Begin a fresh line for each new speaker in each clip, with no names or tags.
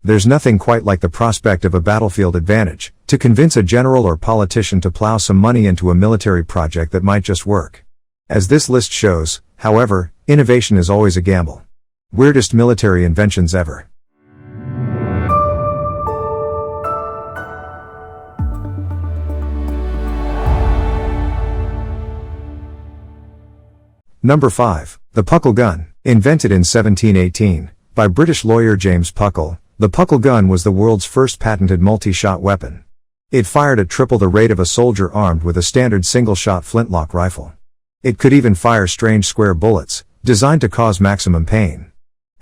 There's nothing quite like the prospect of a battlefield advantage to convince a general or politician to plow some money into a military project that might just work. As this list shows, however, innovation is always a gamble. Weirdest military inventions ever. Number 5. The Puckle Gun. Invented in 1718, by British lawyer James Puckle, the Puckle Gun was the world's first patented multi-shot weapon. It fired at triple the rate of a soldier armed with a standard single-shot flintlock rifle. It could even fire strange square bullets, designed to cause maximum pain.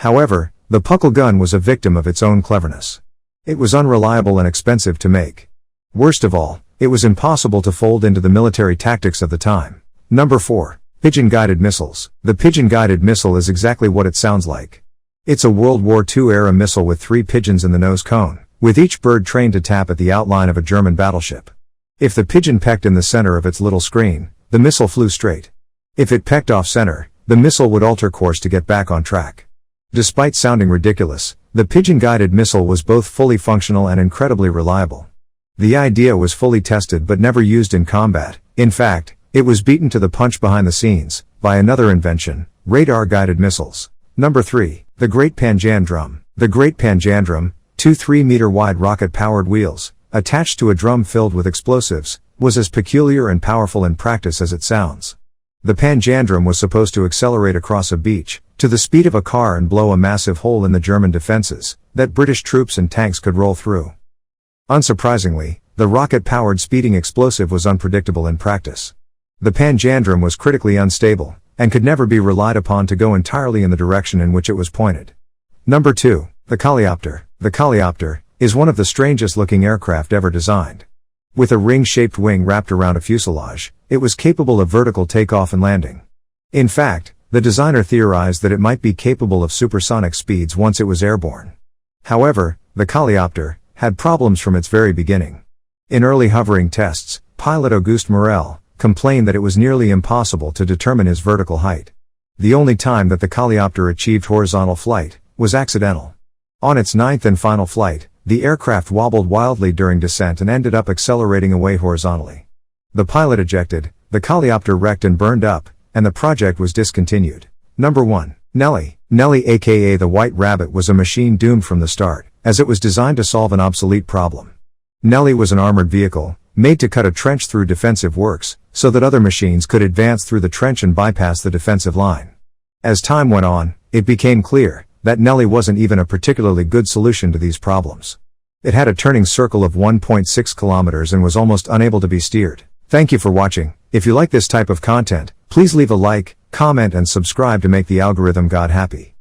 However, the Puckle Gun was a victim of its own cleverness. It was unreliable and expensive to make. Worst of all, it was impossible to fold into the military tactics of the time. Number 4. Pigeon-Guided Missiles. The Pigeon-Guided Missile is exactly what it sounds like. It's a World War II-era missile with 3 pigeons in the nose cone, with each bird trained to tap at the outline of a German battleship. If the pigeon pecked in the center of its little screen, the missile flew straight. If it pecked off-center, the missile would alter course to get back on track. Despite sounding ridiculous, the Pigeon-Guided Missile was both fully functional and incredibly reliable. The idea was fully tested but never used in combat. In fact, it was beaten to the punch behind the scenes by another invention, radar-guided missiles. Number 3. The Great Panjandrum. The Great Panjandrum, 2 3-meter-wide rocket-powered wheels, attached to a drum filled with explosives, was as peculiar and powerful in practice as it sounds. The Panjandrum was supposed to accelerate across a beach, to the speed of a car and blow a massive hole in the German defenses, that British troops and tanks could roll through. Unsurprisingly, the rocket-powered speeding explosive was unpredictable in practice. The Panjandrum was critically unstable, and could never be relied upon to go entirely in the direction in which it was pointed. Number 2. The Coleoptere. The Coleoptere is one of the strangest looking aircraft ever designed. With a ring-shaped wing wrapped around a fuselage, it was capable of vertical takeoff and landing. In fact, the designer theorized that it might be capable of supersonic speeds once it was airborne. However, the Coleoptere had problems from its very beginning. In early hovering tests, pilot Auguste Morel complained that it was nearly impossible to determine his vertical height. The only time that the Coleoptere achieved horizontal flight was accidental. On its 9th and final flight, the aircraft wobbled wildly during descent and ended up accelerating away horizontally. The pilot ejected, the Coleoptere wrecked and burned up, and the project was discontinued. Number 1. Nellie. Nellie, aka the White Rabbit, was a machine doomed from the start, as it was designed to solve an obsolete problem. Nellie was an armored vehicle, made to cut a trench through defensive works, so that other machines could advance through the trench and bypass the defensive line. As time went on, it became clear that Nellie wasn't even a particularly good solution to these problems. It had a turning circle of 1.6 kilometers and was almost unable to be steered. Thank you for watching. If you like this type of content, please leave a like, comment and subscribe to make the algorithm god happy.